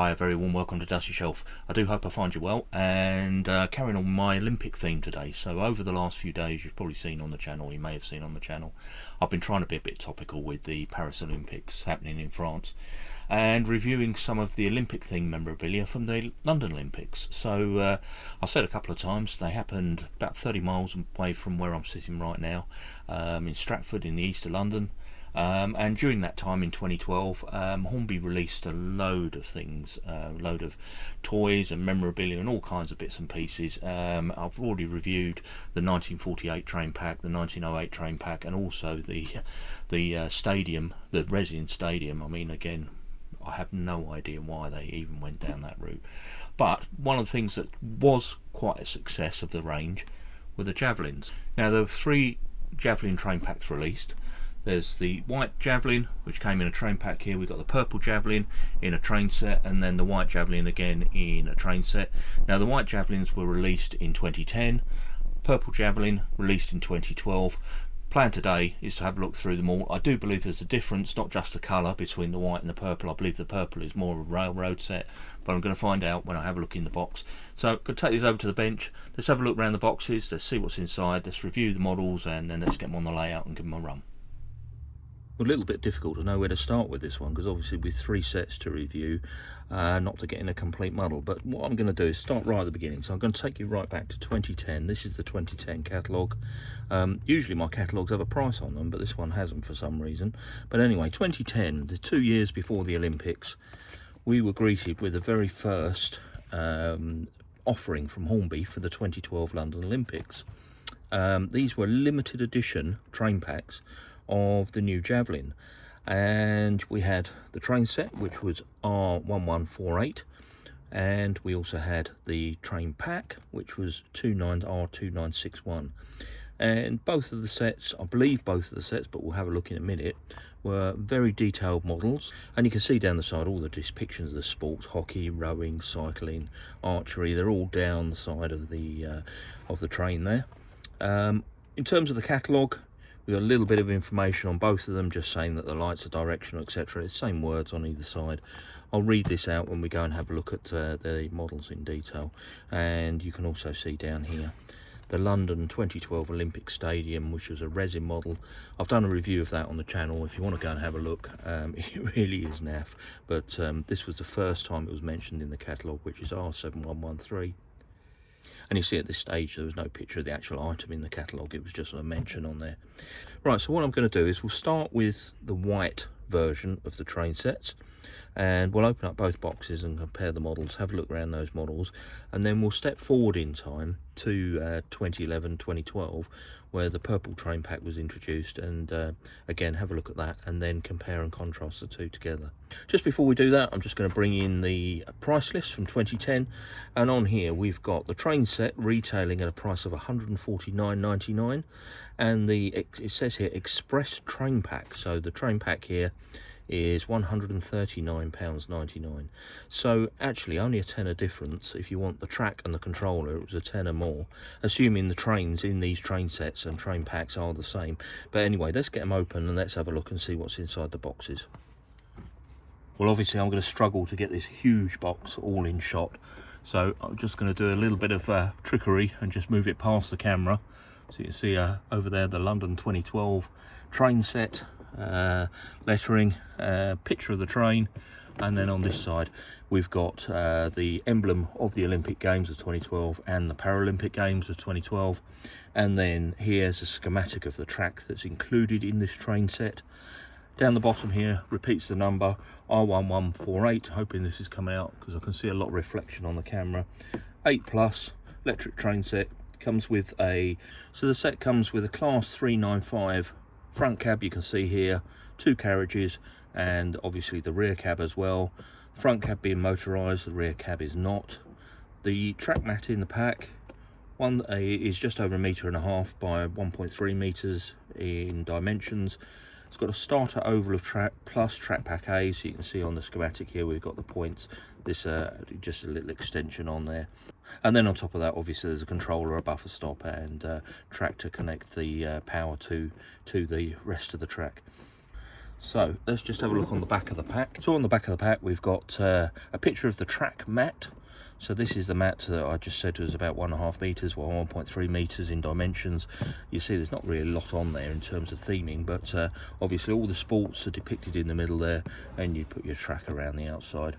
Hi, a very warm welcome to Dusty Shelf. I do hope I find you well, and carrying on my Olympic theme today. So over the last few days, you've probably seen on the channel, you may have seen on the channel, I've been trying to be a bit topical with the Paris Olympics happening in France and reviewing some of the Olympic theme memorabilia from the London Olympics. So I said a couple of times, they happened about 30 miles away from where I'm sitting right now, in Stratford in the east of London. And during that time in 2012, Hornby released a load of things, a load of toys and memorabilia and all kinds of bits and pieces. I've already reviewed the 1948 train pack, the 1908 train pack, and also the stadium, the resin stadium. I mean, again, I have no idea why they even went down that route. But one of the things that was quite a success of the range were the Javelins. Now, there were 3 Javelin train packs released. There's the white Javelin, which came in a train pack here. We've got the purple Javelin in a train set, and then the white Javelin again in a train set. Now, the white Javelins were released in 2010, purple Javelin released in 2012. Plan today is to have a look through them all. I do believe there's a difference, not just the colour, between the white and the purple. I believe the purple is more of a railroad set, but I'm going to find out when I have a look in the box. So I'm going to take these over to the bench. Let's have a look around the boxes, let's see what's inside, let's review the models, and then let's get them on the layout and give them a run. A little bit difficult to know where to start with this one, because obviously with 3 sets to review, not to get in a complete muddle. But what I'm going to do is start right at the beginning. So I'm going to take you right back to 2010. This is the 2010 catalogue. Usually my catalogues have a price on them, but this one hasn't for some reason. But anyway, 2010, the 2 years before the Olympics, we were greeted with the very first offering from Hornby for the 2012 London Olympics. These were limited edition train packs of the new Javelin, and we had the train set, which was R1148, and we also had the train pack, which was R2961. And both of the sets, I believe both of the sets, but we'll have a look in a minute, were very detailed models. And you can see down the side all the depictions of the sports: hockey, rowing, cycling, archery. They're all down the side of the train there. In terms of the catalogue, we've got a little bit of information on both of them, just saying that the lights are directional, etc. It's the same words on either side. I'll read this out when we go and have a look at the models in detail. And you can also see down here the London 2012 Olympic Stadium, which was a resin model. I've done a review of that on the channel if you want to go and have a look. It really is naff, but this was the first time it was mentioned in the catalogue, which is R1153. And you see at this stage there was no picture of the actual item in the catalogue, it was just a mention on there. Right, so what I'm going to do is we'll start with the white version of the train sets, and we'll open up both boxes and compare the models, have a look around those models, and then we'll step forward in time to 2011, 2012, where the purple train pack was introduced, and again have a look at that and then compare and contrast the two together. Just before we do that, I'm just going to bring in the price list from 2010, and on here we've got the train set retailing at a price of £149.99, and it says here express train pack. So the train pack here is £139.99. So actually only a tenner difference. If you want the track and the controller, it was a tenner more, assuming the trains in these train sets and train packs are the same. But anyway, let's get them open and let's have a look and see what's inside the boxes. Well, obviously I'm going to struggle to get this huge box all in shot, so I'm just going to do a little bit of trickery and just move it past the camera. So you can see over there the London 2012 train set, lettering, picture of the train, and then on this side we've got the emblem of the Olympic Games of 2012 and the Paralympic Games of 2012, and then here's a schematic of the track that's included in this train set. Down the bottom here repeats the number R1148, hoping this is coming out because I can see a lot of reflection on the camera. 8+ electric train set, comes with the set comes with a class 395 front cab, you can see here, 2 carriages, and obviously the rear cab as well. Front cab being motorised, the rear cab is not. The track mat in the pack, one is just over 1.5 metres by 1.3 metres in dimensions. It's got a starter oval of track plus track pack A, so you can see on the schematic here we've got the points, this just a little extension on there. And then on top of that, obviously there's a controller, a buffer stop, and track to connect the power to the rest of the track. So let's just have a look on the back of the pack. So on the back of the pack we've got a picture of the track mat. So this is the mat that I just said was about 1.5 meters, well 1.3 meters in dimensions. You see there's not really a lot on there in terms of theming, but obviously all the sports are depicted in the middle there, and you put your track around the outside.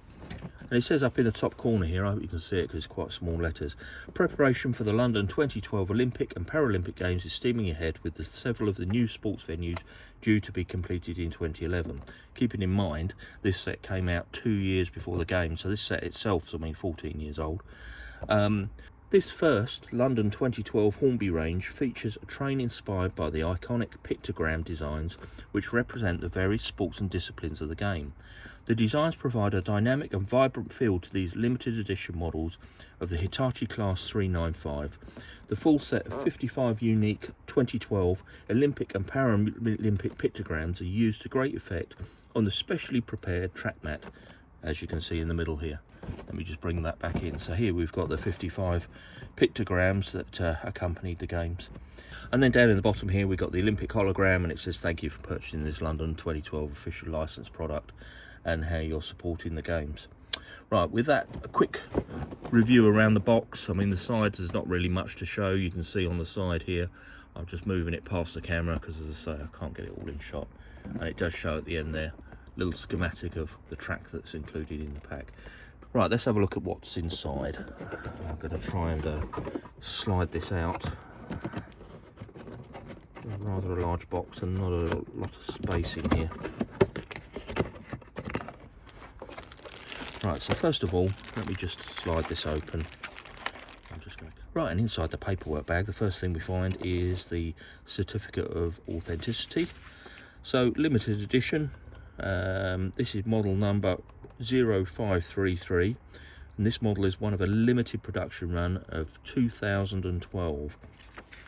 And it says up in the top corner here, I hope you can see it because it's quite small letters, preparation for the London 2012 Olympic and Paralympic Games is steaming ahead with several of the new sports venues due to be completed in 2011. Keeping in mind, this set came out 2 years before the Games, so this set itself is, I mean, 14 years old. This first London 2012 Hornby range features a train inspired by the iconic pictogram designs which represent the various sports and disciplines of the game. The designs provide a dynamic and vibrant feel to these limited edition models of the Hitachi Class 395. The full set of 55 unique 2012 Olympic and Paralympic pictograms are used to great effect on the specially prepared track mat, as you can see in the middle here. Let me just bring that back in. So here we've got the 55 pictograms that accompanied the games. And then down in the bottom here we've got the Olympic hologram, and it says thank you for purchasing this London 2012 official licensed product and how you're supporting the games. Right, with that, a quick review around the box. I mean, the sides, there's not really much to show. You can see on the side here, I'm just moving it past the camera because, as I say, I can't get it all in shot. And it does show at the end there, little schematic of the track that's included in the pack. Right, let's have a look at what's inside. I'm going to try and slide this out. Rather a large box and not a lot of space in here. Right, so first of all, let me just slide this open. Right, and inside the paperwork bag, the first thing we find is the certificate of authenticity. So, limited edition. This is model number 0533, and this model is one of a limited production run of 2012.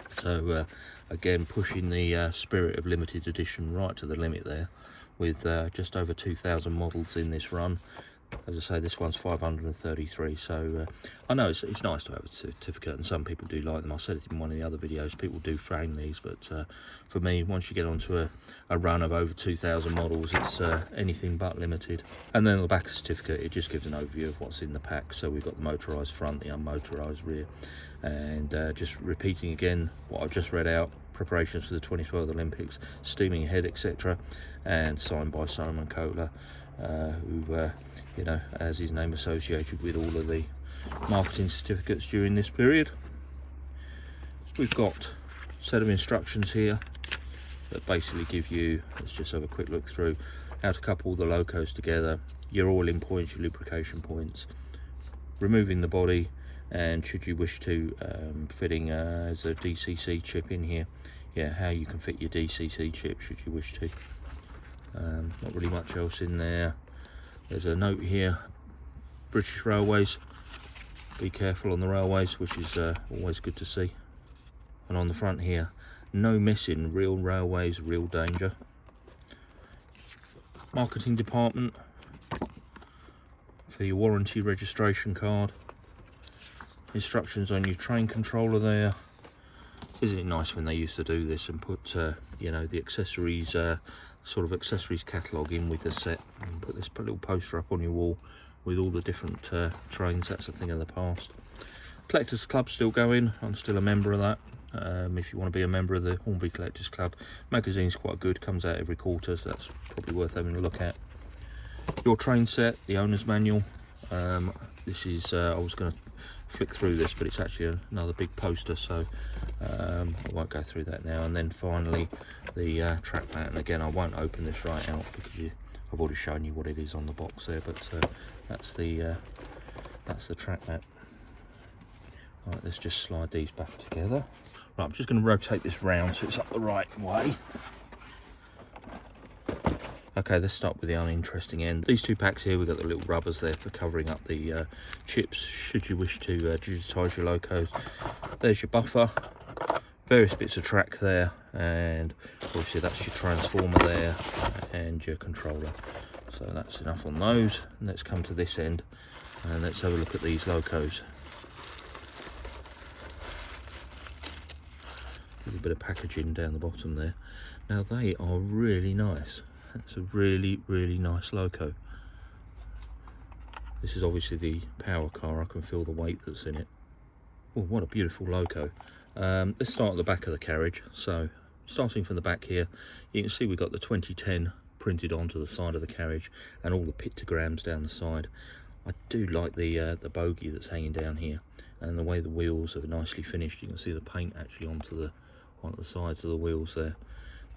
So, again, pushing the spirit of limited edition right to the limit there, with just over 2,000 models in this run. As I say, this one's 533, so I know it's nice to have a certificate, and some people do like them. I said it in one of the other videos, people do frame these, but for me, once you get onto a run of over 2,000 models, it's anything but limited. And then on the back of the certificate, it just gives an overview of what's in the pack. So we've got the motorised front, the unmotorised rear, and just repeating again what I've just read out: preparations for the 2012 Olympics, steaming ahead, etc., and signed by Simon Kohler, who you know, as his name associated with all of the marketing certificates during this period. We've got a set of instructions here that basically give you, let's just have a quick look through, how to couple the locos together, your oiling points, your lubrication points, removing the body, and should you wish to, fitting as a DCC chip in here, yeah, how you can fit your DCC chip should you wish to. Not really much else in there. There's a note here: British Railways, be careful on the railways, which is always good to see. And on the front here, no missing, real railways, real danger. Marketing department for your warranty registration card. Instructions on your train controller there. Isn't it nice when they used to do this and put you know, the accessories, sort of accessories catalogue in with the set, and put this little poster up on your wall with all the different trains. That's a thing of the past. Collectors Club still going. I'm still a member of that. If you want to be a member of the Hornby Collectors Club, magazine's quite good, comes out every quarter, so that's probably worth having a look at. Your train set, the owner's manual. This is I was going to flick through this, but it's actually another big poster, so I won't go through that now. And then finally the track mat, and again I won't open this right out because I've already shown you what it is on the box there, but that's the track mat. Right, let's just slide these back together. Right, I'm just going to rotate this round so it's up the right way. Okay, let's start with the uninteresting end. These two packs here, we've got the little rubbers there for covering up the chips should you wish to digitise your locos. There's your buffer, various bits of track there, and obviously that's your transformer there and your controller. So that's enough on those. And let's come to this end and let's have a look at these locos. A little bit of packaging down the bottom there. Now they are really nice. It's a really, really nice loco. This is obviously the power car. I can feel the weight that's in it. Oh, what a beautiful loco. Let's start at the back of the carriage. So starting from the back here, you can see we've got the 2010 printed onto the side of the carriage and all the pictograms down the side. I do like the bogie that's hanging down here, and the way the wheels are nicely finished. You can see the paint actually onto the sides of the wheels there.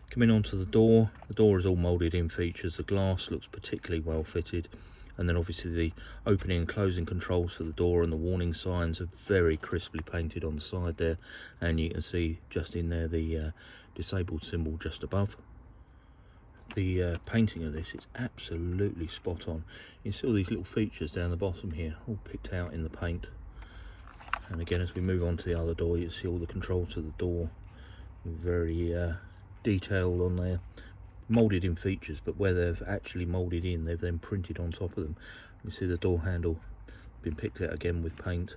Coming onto the door is all moulded in features. The glass looks particularly well fitted, and then obviously the opening and closing controls for the door and the warning signs are very crisply painted on the side there, and you can see just in there the disabled symbol just above. The painting of this is absolutely spot on. You see all these little features down the bottom here, all picked out in the paint. And again, as we move on to the other door, you see all the controls of the door, very detailed on there, moulded in features, but where they've actually moulded in, they've then printed on top of them. You see the door handle been picked out again with paint.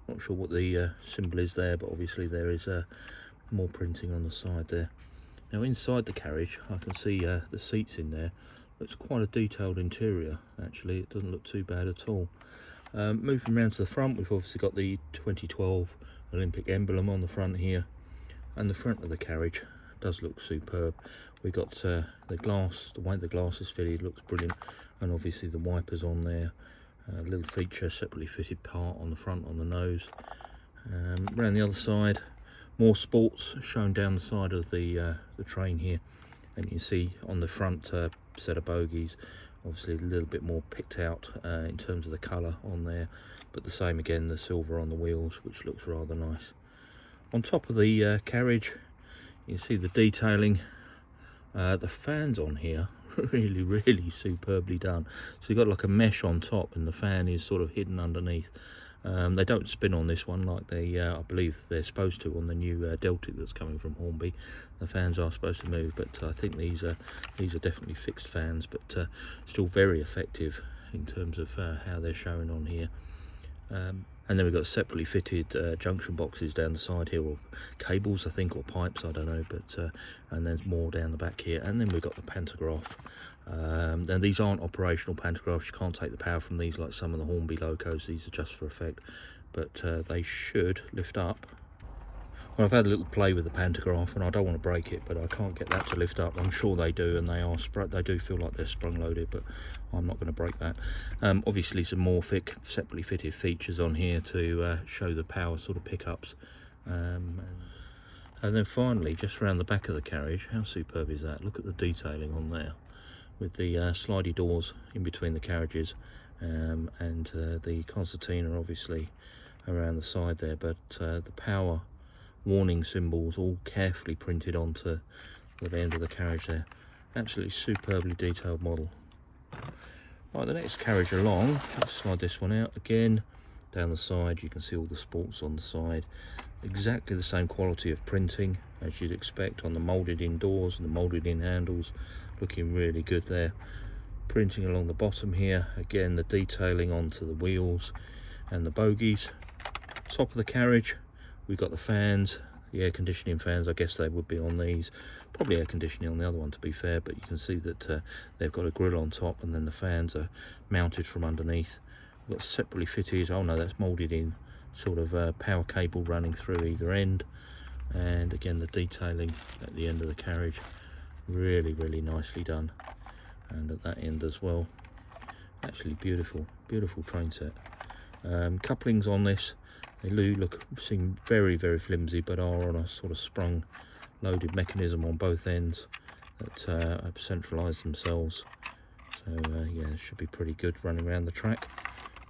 Not sure what the symbol is there, but obviously there is more printing on the side there. Now inside the carriage, I can see the seats in there. It's quite a detailed interior actually. It doesn't look too bad at all. Moving around to the front, we've obviously got the 2012 Olympic emblem on the front here, and the front of the carriage does look superb. We've got the glass, the way the glass is fitted looks brilliant, and obviously the wipers on there. A little feature, separately fitted part on the front on the nose. Around the other side, more sports shown down the side of the train here, and you see on the front set of bogies, obviously a little bit more picked out in terms of the colour on there, but the same again, the silver on the wheels, which looks rather nice. On top of the carriage, you see the detailing. The fans on here really, really superbly done. So you've got like a mesh on top, and the fan is sort of hidden underneath. They don't spin on this one like they, I believe they're supposed to on the new Deltic that's coming from Hornby. The fans are supposed to move, but I think these are definitely fixed fans, but still very effective in terms of how they're shown on here. And then we've got separately fitted junction boxes down the side here, or cables I think, or pipes, I don't know, but and there's more down the back here. And then we've got the pantograph. And these aren't operational pantographs. You can't take the power from these like some of the Hornby locos. These are just for effect, but they should lift up. Well, I've had a little play with the pantograph, and I don't want to break it, but I can't get that to lift up. I'm sure they do, and they do feel like they're sprung loaded, but I'm not going to break that. Obviously some more separately fitted features on here to show the power sort of pickups. And then finally, just around the back of the carriage, how superb is that? Look at the detailing on there, with the slidey doors in between the carriages, and the concertina obviously around the side there, but the power warning symbols all carefully printed onto the end of the carriage there. Absolutely superbly detailed model. Right, the next carriage along, let's slide this one out again. Down the side you can see all the sports on the side, exactly the same quality of printing as you'd expect on the moulded in doors and the moulded in handles, looking really good there. Printing along the bottom here, again the detailing onto the wheels and the bogies. Top of the carriage, we've got the fans, the air conditioning fans. I guess they would be on these, probably air conditioning on the other one to be fair, but you can see that they've got a grill on top, and then the fans are mounted from underneath. We've got separately fitted, oh no, that's moulded in sort of power cable running through either end, and again the detailing at the end of the carriage, really, really nicely done, and at that end as well. Actually beautiful, beautiful train set. Couplings on this, they do seem very, very flimsy, but are on a sort of sprung loaded mechanism on both ends that have centralised themselves. So yeah, it should be pretty good running around the track.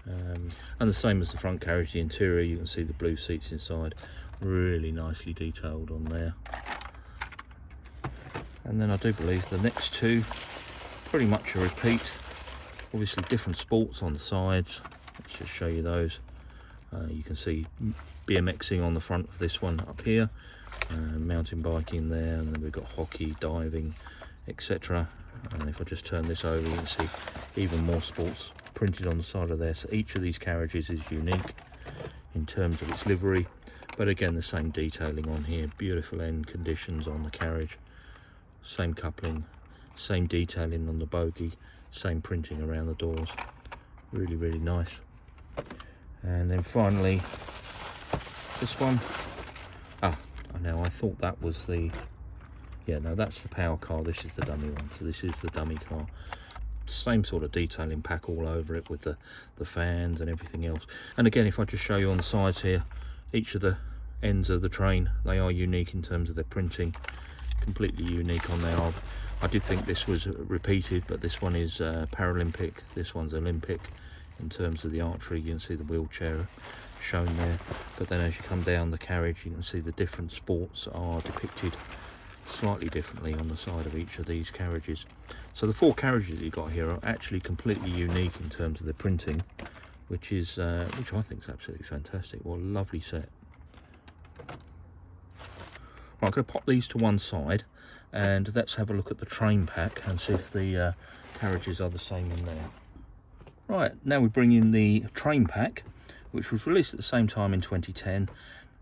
And the same as the front carriage, the interior, you can see the blue seats inside, really nicely detailed on there. And then I do believe the next two, pretty much a repeat. Obviously different sports on the sides. Let's just show you those. You can see BMXing on the front of this one up here, mountain biking there, and then we've got hockey, diving, etc. And if I just turn this over, you can see even more sports printed on the side of there. So each of these carriages is unique in terms of its livery, but again the same detailing on here, beautiful end conditions on the carriage, same coupling, Same detailing on the bogey, same printing around the doors. Really, really nice. And then finally, this one. Ah, now I thought that was the, yeah, no, that's the power car. This is the dummy one. So this is the dummy car. Same sort of detailing pack all over it with the fans and everything else. And again, if I just show you on the sides here, each of the ends of the train, they are unique in terms of their printing. Completely unique on there. I did think this was repeated, but this one is Paralympic, this one's Olympic. In terms of the archery, you can see the wheelchair shown there, but then as you come down the carriage, you can see the different sports are depicted slightly differently on the side of each of these carriages. So the 4 carriages you've got here are actually completely unique in terms of the printing, which I think is absolutely fantastic. What a lovely set. Right, I'm going to pop these to one side and let's have a look at the train pack and see if the carriages are the same in there. Right, now we bring in the train pack, which was released at the same time in 2010.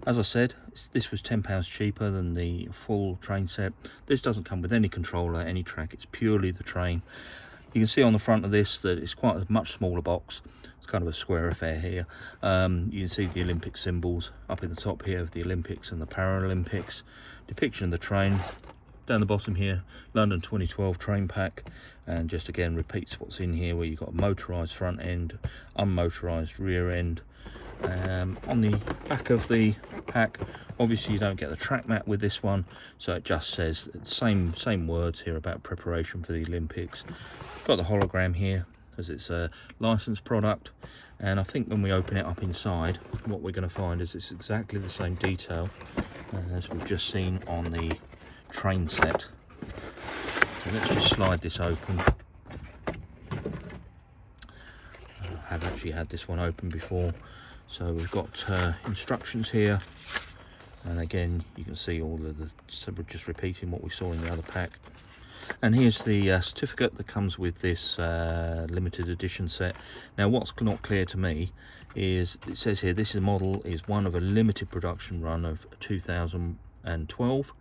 As I said, this was £10 cheaper than the full train set. This doesn't come with any controller, any track, it's purely the train. You can see on the front of this that it's quite a much smaller box. It's kind of a square affair here. You can see the Olympic symbols up in the top here of the Olympics and the Paralympics. Depiction of the train. Down the bottom here, London 2012 train pack, and just again repeats what's in here, where you've got a motorised front end, unmotorised rear end. On the back of the pack, obviously you don't get the track mat with this one, so it just says the same words here about preparation for the Olympics. Got the hologram here as it's a licensed product, and I think when we open it up inside, what we're going to find is it's exactly the same detail as we've just seen on the train set. So let's just slide this open. I have actually had this one open before. So we've got instructions here, and again you can see all of the, so we're just repeating what we saw in the other pack. And here's the certificate that comes with this limited edition set. Now what's not clear to me is it says here this model is one of a limited production run of 2012.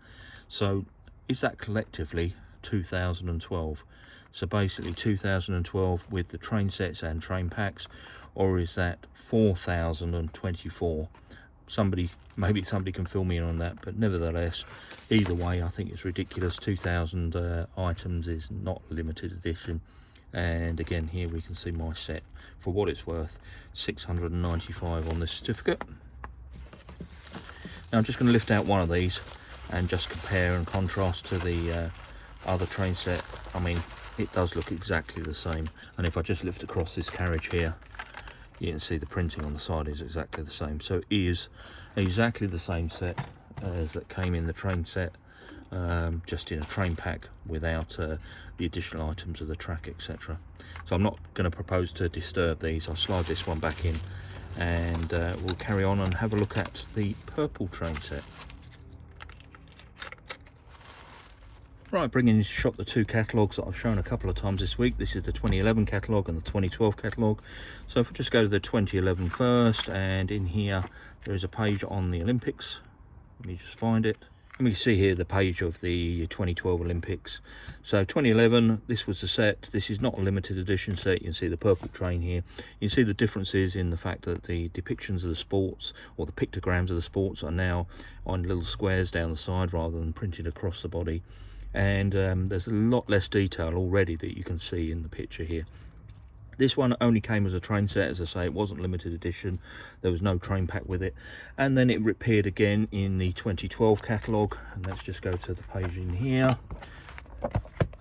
So is that collectively 2012? So basically 2012 with the train sets and train packs, or is that 4024? Maybe somebody can fill me in on that, but nevertheless, either way, I think it's ridiculous. 2000 items is not limited edition. And again, here we can see my set for what it's worth, 695 on this certificate. Now I'm just going to lift out one of these and just compare and contrast to the other train set. I mean, it does look exactly the same, and if I just lift across this carriage here, you can see the printing on the side is exactly the same. So it is exactly the same set as that came in the train set, just in a train pack without the additional items of the track, etc. So I'm not going to propose to disturb these. I'll slide this one back in, and we'll carry on and have a look at the purple train set. Right, bringing into shot the 2 catalogues that I've shown a couple of times this week. This is the 2011 catalogue and the 2012 catalogue. So if we just go to the 2011 first, and in here there is a page on the Olympics. Let me just find it. And we can see here the page of the 2012 Olympics. So 2011, this was the set. This is not a limited edition set. You can see the purple train here. You can see the differences in the fact that the depictions of the sports, or the pictograms of the sports, are now on little squares down the side rather than printed across the body. And there's a lot less detail already that you can see in the picture here. This one only came as a train set, as I say. It wasn't limited edition. There was no train pack with it. And then it appeared again in the 2012 catalogue. And let's just go to the page in here.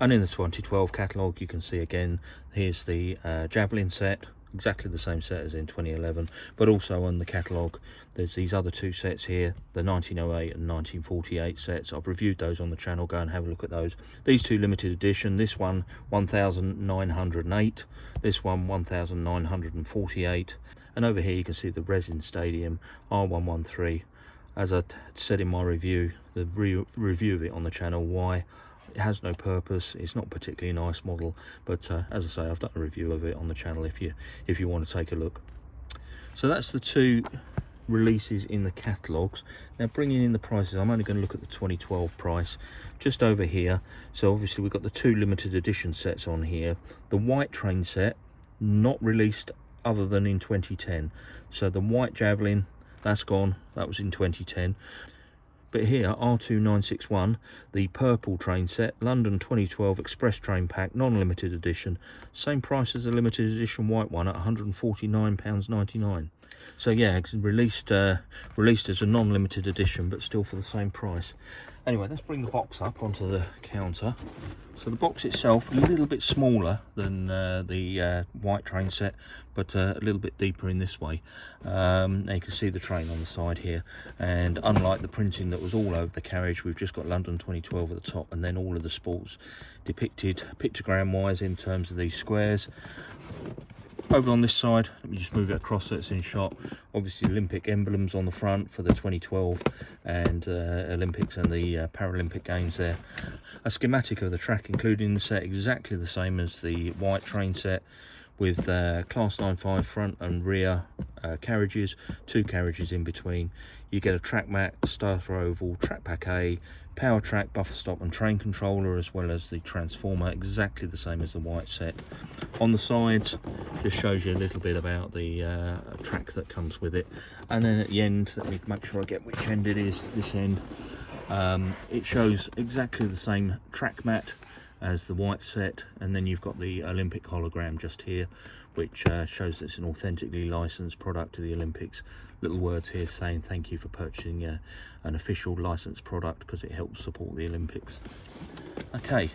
And in the 2012 catalogue, you can see again, here's the Javelin set. Exactly the same set as in 2011, but also on the catalogue there's these other 2 sets here, the 1908 and 1948 sets. I've reviewed those on the channel. Go and have a look at those. These 2 limited edition, this one 1908, this one 1948, and over here you can see the resin stadium R1153. As I said in my review, the review of it on the channel, why it has no purpose. It's not a particularly nice model, but as I say, I've done a review of it on the channel if you want to take a look. So that's the 2 releases in the catalogues. Now bringing in the prices, I'm only going to look at the 2012 price just over here. So obviously we've got the 2 limited edition sets on here. The white train set, not released other than in 2010. So the white Javelin, that's gone, that was in 2010. But here, R2961, the purple train set, London 2012 Express Train Pack, non-limited edition, same price as the limited edition white one at £149.99. So yeah, it's released as a non-limited edition, but still for the same price. Anyway, let's bring the box up onto the counter. So the box itself, a little bit smaller than the white train set, but a little bit deeper in this way. Now you can see the train on the side here, and unlike the printing that was all over the carriage, we've just got London 2012 at the top, and then all of the sports depicted pictogram wise in terms of these squares. Over on this side, let me just move it across so it's in shot. Obviously Olympic emblems on the front for the 2012 and Olympics and the Paralympic Games there. A schematic of the track including the set, exactly the same as the white train set, with class 9.5 front and rear carriages, 2 carriages in between. You get a track mat, starter oval, track pack A, power track, buffer stop and train controller, as well as the transformer, exactly the same as the white set. On the sides, just shows you a little bit about the track that comes with it. And then at the end, let me make sure I get which end it is, this end. It shows exactly the same track mat as the white set, and then you've got the Olympic hologram just here, which shows that it's an authentically licensed product of the Olympics. Little words here saying thank you for purchasing an official licensed product because it helps support the Olympics. Okay,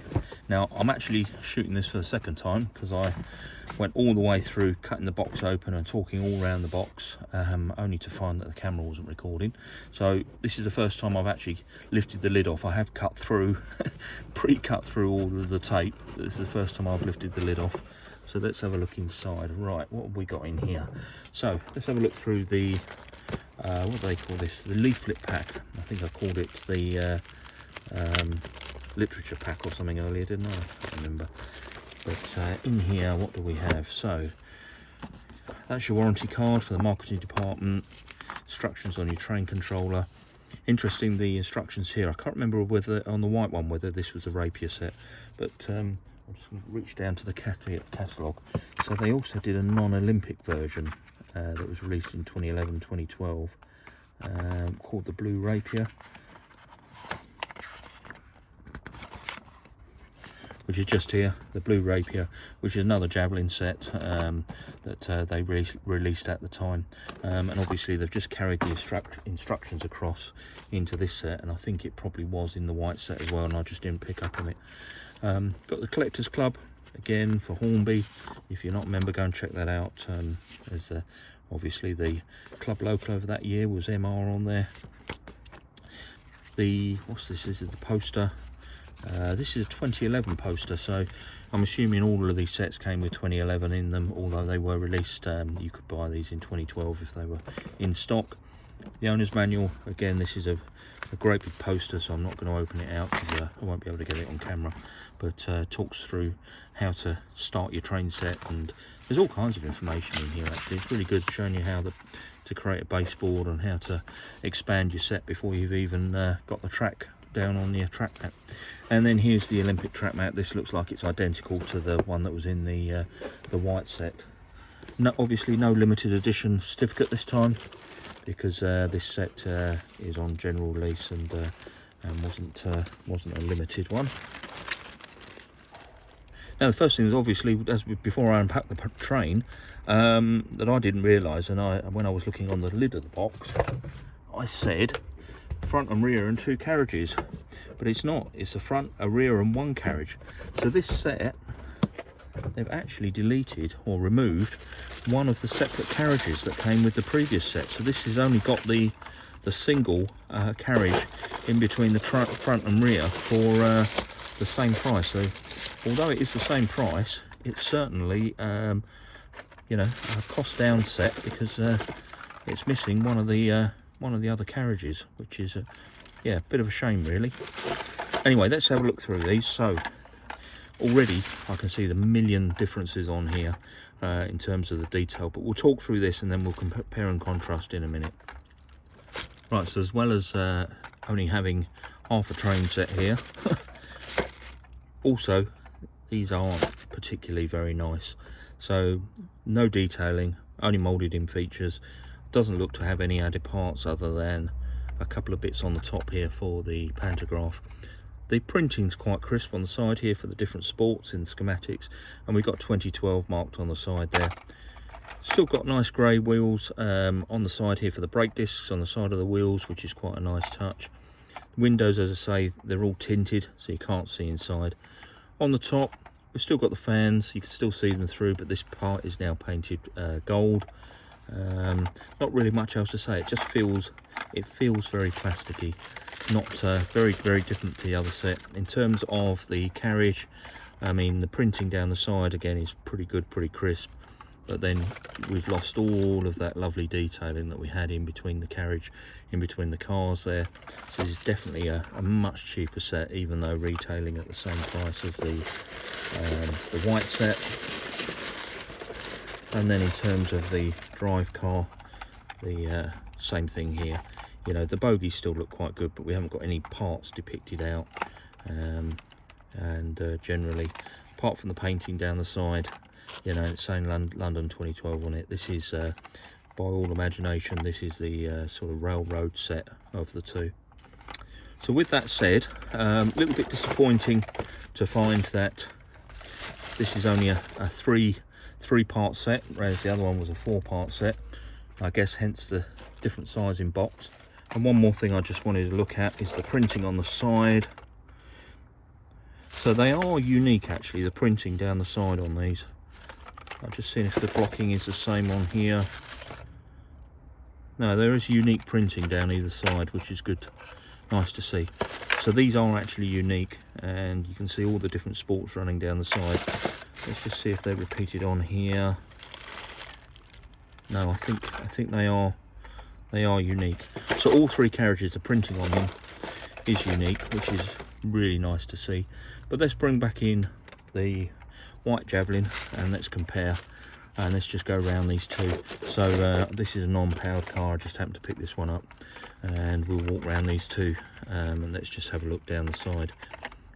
now I'm actually shooting this for the second time because I went all the way through cutting the box open and talking all around the box, only to find that the camera wasn't recording. So this is the first time I've actually lifted the lid off. I have cut through, pre-cut through all of the tape. This is the first time I've lifted the lid off. So let's have a look inside. Right, what have we got in here? So let's have a look through the, what do they call this? The leaflet pack. I think I called it the literature pack or something earlier, didn't I? I can't remember. But in here, what do we have? So that's your warranty card for the marketing department, instructions on your train controller. Interesting, the instructions here, I can't remember whether on the white one whether this was a rapier set, but I'm just going to reach down to the catalogue. So they also did a non-Olympic version that was released in 2011-2012 called the Blue Rapier, which is just here, the Blue Rapier, which is another Javelin set that they released at the time. And obviously they've just carried the instructions across into this set, and I think it probably was in the white set as well, and I just didn't pick up on it. Got the Collectors Club, again for Hornby. If you're not a member, go and check that out. There's obviously the club local over that year was MR on there. What's this? This is the poster. This is a 2011 poster, so I'm assuming all of these sets came with 2011 in them, although they were released, you could buy these in 2012 if they were in stock. The owner's manual, again, this is a great big poster, so I'm not going to open it out because I won't be able to get it on camera, but talks through how to start your train set, and there's all kinds of information in here actually. It's really good, showing you how to create a baseboard and how to expand your set before you've even got the track down on the track mat. And then here's the Olympic track mat. This looks like it's identical to the one that was in the white set. No, obviously no limited edition certificate this time, because this set is on general release and wasn't a limited one. Now the first thing is obviously, before I unpack the train, that I didn't realise, and when I was looking on the lid of the box, I said front and rear and 2 carriages, but it's not. It's a front, a rear and 1 carriage. So this set, they've actually deleted or removed one of the separate carriages that came with the previous set. So this has only got the single carriage in between the front and rear for the same price. So although it is the same price, it's certainly you know, a cost down set, because it's missing one of the other carriages, which is yeah, a bit of a shame really. Anyway, let's have a look through these. So already I can see the million differences on here in terms of the detail, but we'll talk through this and then we'll compare and contrast in a minute. Right, so as well as only having half a train set here, also these aren't particularly very nice. So no detailing, only moulded in features. Doesn't look to have any added parts other than a couple of bits on the top here for the pantograph. The printing's quite crisp on the side here for the different sports in schematics, and we've got 2012 marked on the side there. Still got nice grey wheels on the side here for the brake discs on the side of the wheels, which is quite a nice touch. The windows, as I say, they're all tinted, so you can't see inside. On the top, we've still got the fans, you can still see them through, but this part is now painted gold. Not really much else to say. It just feels very plasticky, not very different to the other set. In terms of the carriage, I mean, the printing down the side again is pretty good, pretty crisp, but then we've lost all of that lovely detailing that we had in between the carriage, in between the cars there. So this is definitely a much cheaper set, even though retailing at the same price as the white set. And then in terms of the drive car, the same thing here. You know, the bogies still look quite good, but we haven't got any parts depicted out. Generally, apart from the painting down the side, you know, it's saying London 2012 on it. This is, by all imagination, this is the sort of railroad set of the two. So with that said, a little bit disappointing to find that this is only a three-part set, whereas the other one was a 4-part set. I guess hence the different size in box. And one more thing I just wanted to look at is the printing on the side. So they are unique actually, the printing down the side on these. I've just seen if the blocking is the same on here. No, there is unique printing down either side, which is good, nice to see. So these are actually unique, and you can see all the different sports running down the side. Let's just see if they're repeated on here. No, I think they are unique. So all 3 carriages, the printing on them is unique, which is really nice to see. But let's bring back in the white Javelin and let's compare, and let's just go around these two. So this is a non-powered car. I just happened to pick this one up, and we'll walk around these two, and let's just have a look down the side.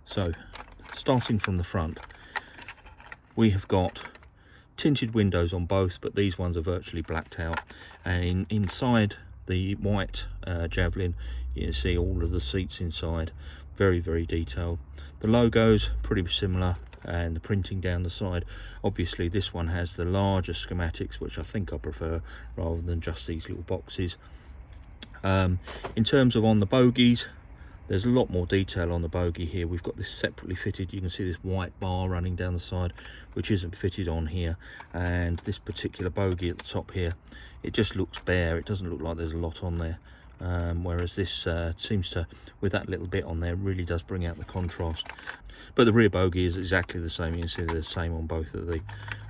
So starting from the front, we have got tinted windows on both, but these ones are virtually blacked out, and inside the white Javelin you can see all of the seats inside, very detailed. The logos pretty similar, and the printing down the side. Obviously this one has the larger schematics, which I think I prefer, rather than just these little boxes. In terms of on the bogies, there's a lot more detail on the bogie here. We've got this separately fitted, you can see this white bar running down the side, which isn't fitted on here. And this particular bogie at the top here, it just looks bare, it doesn't look like there's a lot on there. Whereas this seems to, with that little bit on there, really does bring out the contrast. But the rear bogie is exactly the same. You can see they're the same on both of the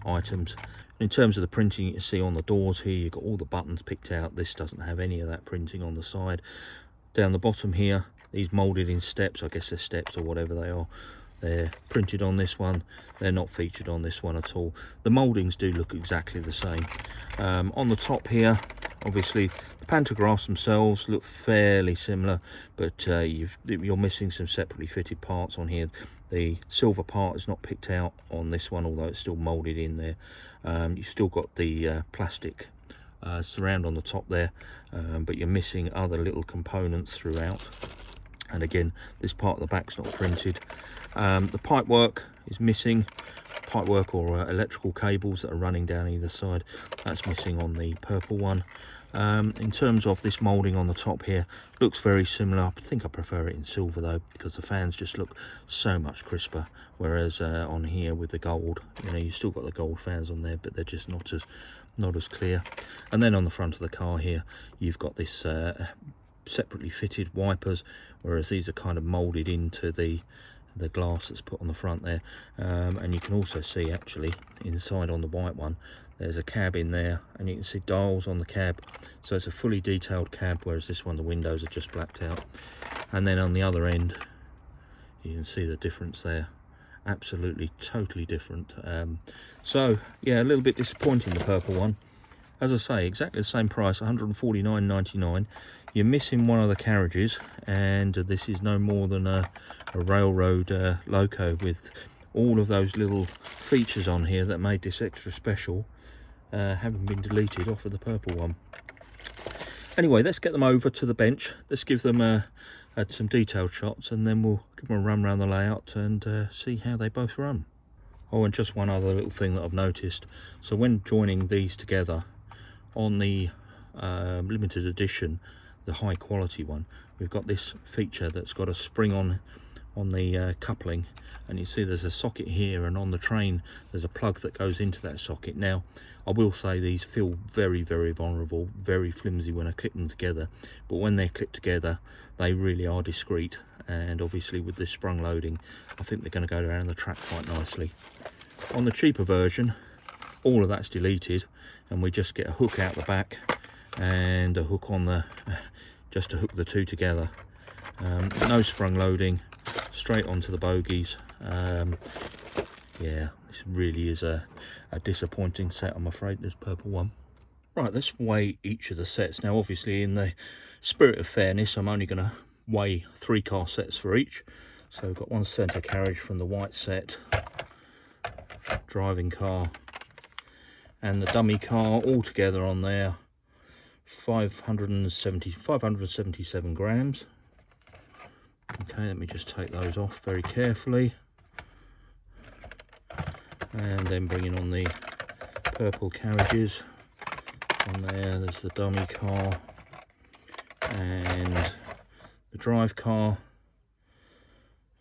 items. In terms of the printing, you can see on the doors here, you've got all the buttons picked out. This doesn't have any of that printing on the side. Down the bottom here, these moulded in steps, I guess they're steps or whatever they are. They're printed on this one, they're not featured on this one at all. The mouldings do look exactly the same. On the top here, obviously the pantographs themselves look fairly similar, but you're missing some separately fitted parts on here. The silver part is not picked out on this one, although it's still moulded in there. You've still got the plastic surround on the top there, but you're missing other little components throughout. And again, this part of the back's not printed. The pipework is missing. Pipework or electrical cables that are running down either side, that's missing on the purple one. In terms of this moulding on the top here, looks very similar. I think I prefer it in silver though, because the fans just look so much crisper, whereas on here with the gold, you know, you've still got the gold fans on there, but they're just not as clear. And then on the front of the car here, you've got this separately fitted wipers, whereas these are kind of moulded into the glass that's put on the front there. And you can also see actually inside on the white one, there's a cab in there, and you can see dials on the cab. So it's a fully detailed cab, whereas this one the windows are just blacked out. And then on the other end, you can see the difference there. Absolutely totally different. So yeah, a little bit disappointing, the purple one. As I say, exactly the same price, £149.99. You're missing one of the carriages, and this is no more than a railroad loco with all of those little features on here that made this extra special, haven't been deleted off of the purple one. Anyway, let's get them over to the bench. Let's give them some detailed shots, and then we'll give them a run around the layout and see how they both run. Oh, and just one other little thing that I've noticed. So when joining these together on the limited edition, the high quality one, we've got this feature that's got a spring on the coupling, and you see there's a socket here, and on the train there's a plug that goes into that socket. Now I will say these feel very, very vulnerable, very flimsy when I clip them together, but when they're clipped together they really are discreet, and obviously with this sprung loading I think they're going to go around the track quite nicely. On the cheaper version all of that's deleted, and we just get a hook out the back and a hook on the just to hook the two together. No sprung loading, straight onto the bogies. Yeah, this really is a disappointing set, I'm afraid, this purple one. Right, let's weigh each of the sets. Now obviously in the spirit of fairness I'm only going to weigh 3 car sets for each. So we've got one centre carriage from the white set, driving car and the dummy car all together on there, 577 grams. Okay, let me just take those off very carefully, and then bringing on the purple carriages. On there, there's the dummy car and the drive car,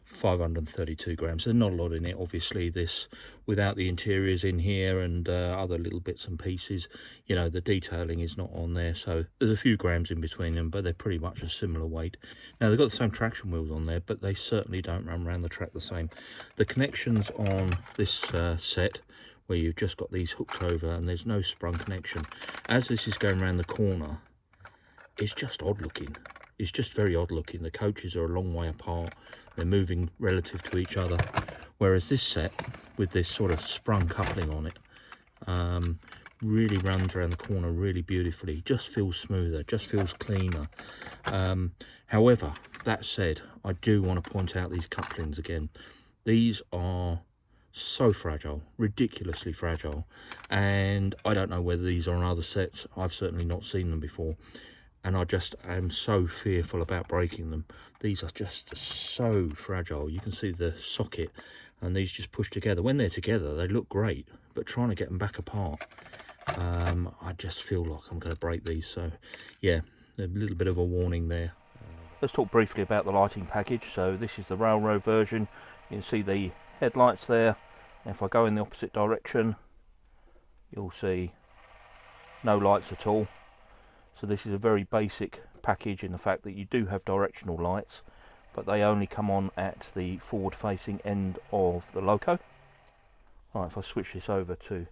532 grams. There's not a lot in it, obviously, this without the interiors in here and other little bits and pieces. You know, the detailing is not on there, so there's a few grams in between them, but they're pretty much a similar weight. Now they've got the same traction wheels on there, but they certainly don't run around the track the same. The connections on this set, where you've just got these hooked over and there's no sprung connection, as this is going around the corner, it's just odd looking. It's just very odd looking. The coaches are a long way apart, they're moving relative to each other, whereas this set with this sort of sprung coupling on it really runs around the corner really beautifully, just feels smoother, just feels cleaner. However, that said, I do want to point out these couplings again. These are so fragile, ridiculously fragile, and I don't know whether these are on other sets. I've certainly not seen them before, and I just am so fearful about breaking them. These are just so fragile. You can see the socket, and these just push together. When they're together they look great, but trying to get them back apart, I just feel like I'm going to break these. So yeah, a little bit of a warning there. Let's talk briefly about the lighting package. So this is the railroad version. You can see the headlights there. If I go in the opposite direction, you'll see no lights at all. So this is a very basic package in the fact that you do have directional lights, but they only come on at the forward facing end of the loco. Right, if I switch this over to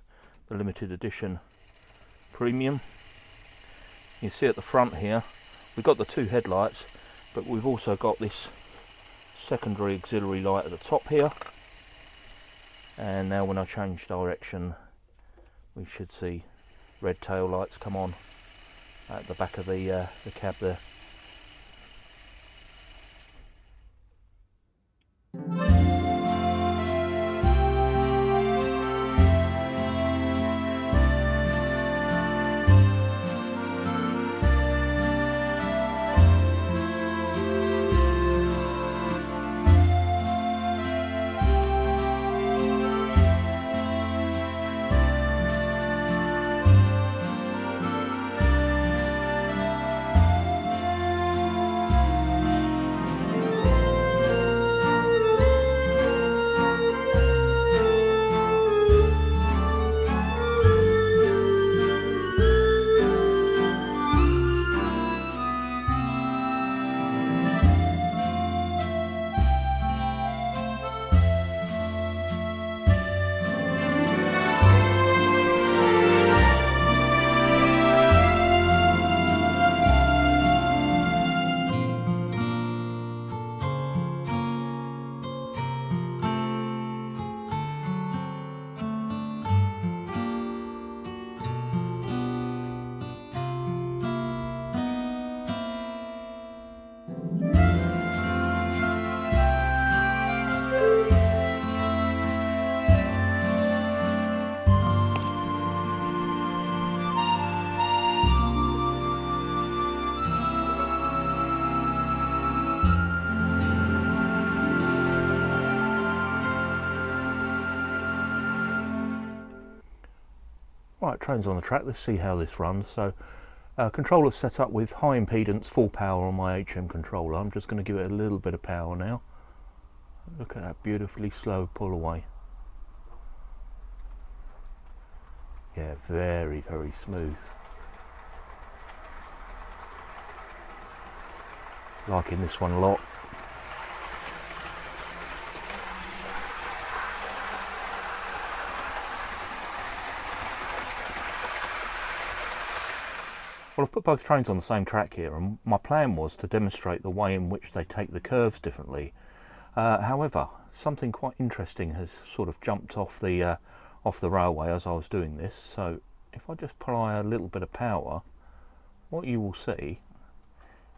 the limited edition premium, you see at the front here we've got the 2 headlights, but we've also got this secondary auxiliary light at the top here. And now when I change direction we should see red tail lights come on at the back of the cab there. Right, train's on the track. Let's see how this runs. So controller set up with high impedance, full power on my HM controller. I'm just going to give it a little bit of power now. Look at that beautifully slow pull away. Yeah, very, very smooth. Liking this one a lot. Well, I've put both trains on the same track here, and my plan was to demonstrate the way in which they take the curves differently. However, something quite interesting has sort of jumped off the railway as I was doing this. So if I just apply a little bit of power, what you will see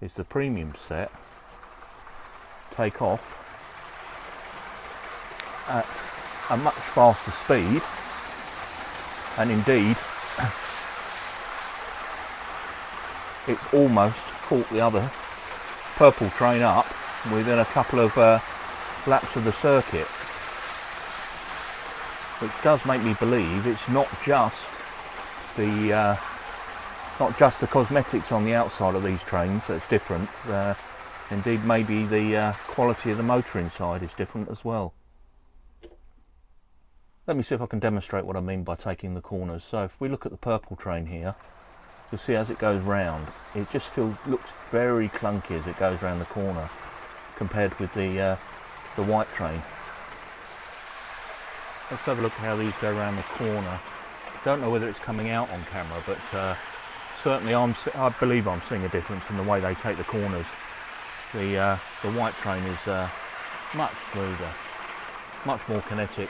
is the premium set take off at a much faster speed, and indeed it's almost caught the other purple train up within a couple of laps of the circuit, which does make me believe it's not just the cosmetics on the outside of these trains that's different. Indeed, maybe the quality of the motor inside is different as well. Let me see if I can demonstrate what I mean by taking the corners. So if we look at the purple train here, you'll see as it goes round, it just looks very clunky as it goes round the corner compared with the white train. Let's have a look at how these go around the corner. Don't know whether it's coming out on camera, but certainly I believe I'm seeing a difference in the way they take the corners. The white train is much smoother, much more kinetic.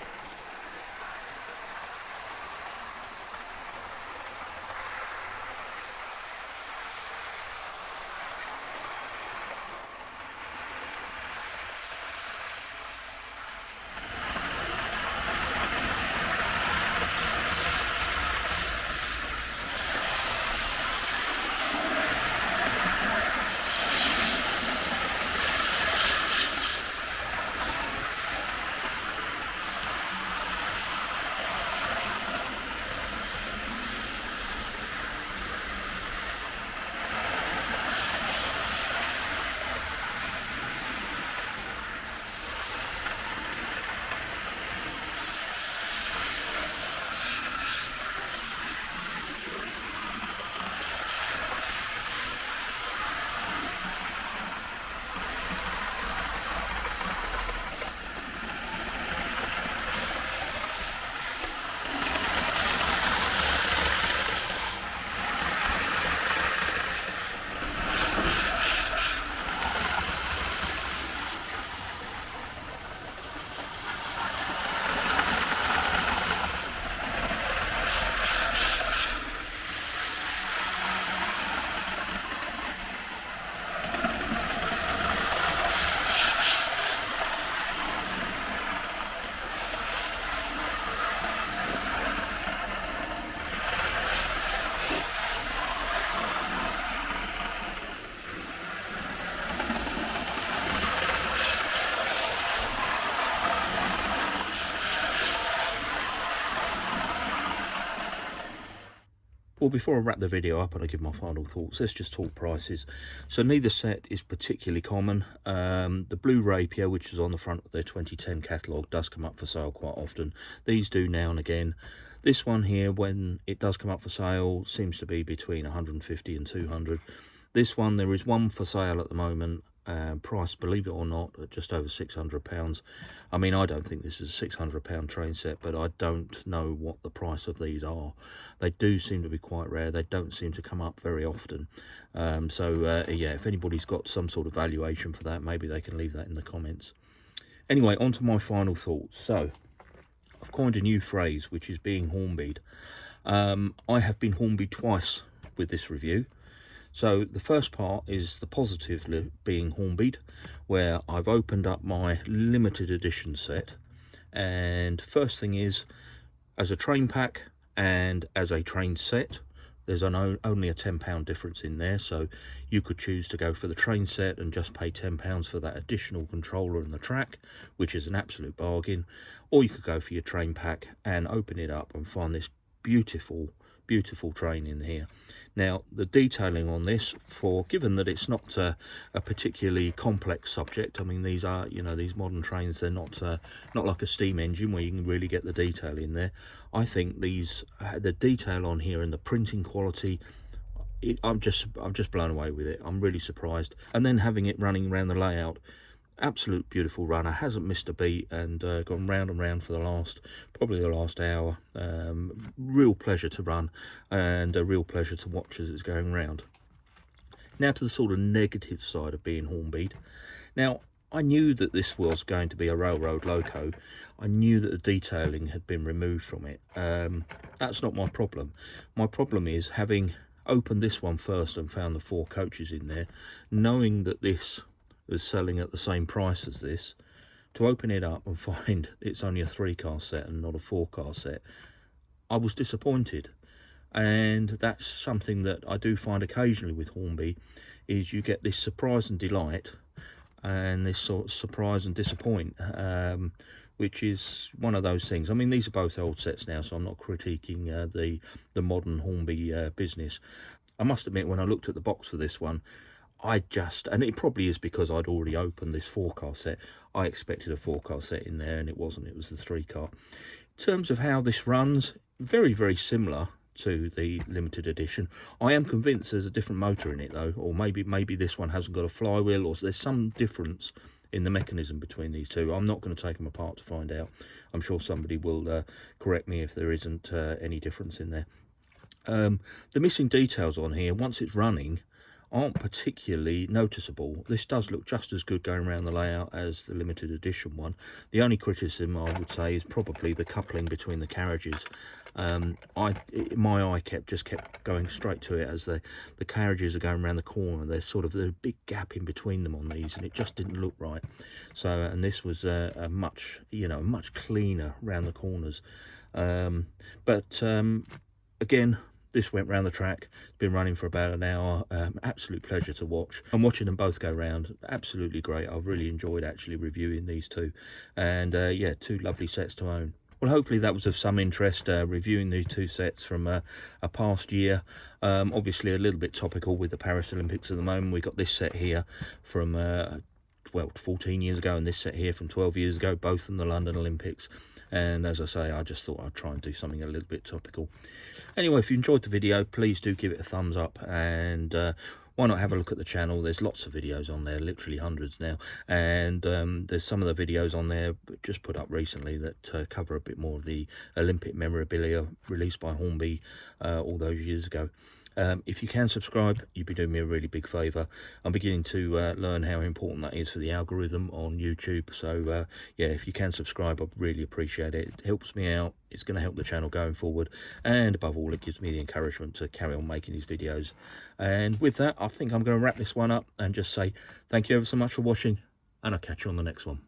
Well, before I wrap the video up and I give my final thoughts, let's just talk prices. So neither set is particularly common. The blue rapier, which is on the front of their 2010 catalogue, does come up for sale quite often. These do now and again. This one here, when it does come up for sale, seems to be between 150 and 200. This one, there is one for sale at the moment, price, believe it or not, at just over £600. I mean, I don't think this is a £600 train set, but I don't know what the price of these are. They do seem to be quite rare. They don't seem to come up very often. Yeah, if anybody's got some sort of valuation for that, maybe they can leave that in the comments. Anyway, on to my final thoughts. So I've coined a new phrase, which is being Hornby'd. I have been Hornby'd twice with this review. So the first part is the positive being Hornby'd, where I've opened up my limited edition set, and first thing is, as a train pack and as a train set, there's only a £10 difference in there, so you could choose to go for the train set and just pay £10 for that additional controller and the track, which is an absolute bargain, or you could go for your train pack and open it up and find this beautiful beautiful train in here. Now, the detailing on this, given that it's not a particularly complex subject, I mean, these are, you know, these modern trains, they're not like a steam engine where you can really get the detail in there. I think the detail on here and the printing quality, I'm just blown away with it. I'm really surprised. And then having it running around the layout, absolute beautiful runner, hasn't missed a beat, and gone round and round for probably the last hour. Real pleasure to run, and a real pleasure to watch as it's going round. Now to the sort of negative side of being Hornby. Now, I knew that this was going to be a railroad loco. I knew that the detailing had been removed from it. That's not my problem. My problem is, having opened this one first and found the 4 coaches in there, knowing that this was selling at the same price as this, to open it up and find it's only a 3-car set and not a 4-car set, I was disappointed. And that's something that I do find occasionally with Hornby, is you get this surprise and delight, and this sort of surprise and disappoint, which is one of those things. I mean, these are both old sets now, so I'm not critiquing the modern Hornby business. I must admit, when I looked at the box for this one, and it probably is because I'd already opened this 4-car set, I expected a 4-car set in there, and it wasn't. It was the 3-car. In terms of how this runs, very, very similar to the limited edition. I am convinced there's a different motor in it though, or maybe this one hasn't got a flywheel, or there's some difference in the mechanism between these two. I'm not going to take them apart to find out. I'm sure somebody will correct me if there isn't any difference in there. The missing details on here, once it's running, aren't particularly noticeable. This does look just as good going around the layout as the limited edition one. The only criticism I would say is probably the coupling between the carriages. My eye just kept going straight to it as the carriages are going around the corner. There's a big gap in between them on these, and it just didn't look right. So, and this was a much cleaner round the corners. Again, this went round the track. It's been running for about an hour. Absolute pleasure to watch. I'm watching them both go round. Absolutely great. I've really enjoyed actually reviewing these two. And yeah, 2 lovely sets to own. Well, hopefully that was of some interest, reviewing these 2 sets from a past year. Obviously a little bit topical with the Paris Olympics at the moment. We got this set here from 14 years ago, and this set here from 12 years ago, both from the London Olympics. And as I say, I just thought I'd try and do something a little bit topical. Anyway, if you enjoyed the video, please do give it a thumbs up, and why not have a look at the channel? There's lots of videos on there, literally hundreds now, and there's some of the videos on there just put up recently that cover a bit more of the Olympic memorabilia released by Hornby all those years ago. If you can subscribe, you'd be doing me a really big favour. I'm beginning to learn how important that is for the algorithm on YouTube. So yeah, if you can subscribe, I'd really appreciate it. It helps me out. It's going to help the channel going forward. And above all, it gives me the encouragement to carry on making these videos. And with that, I think I'm going to wrap this one up and just say thank you ever so much for watching, and I'll catch you on the next one.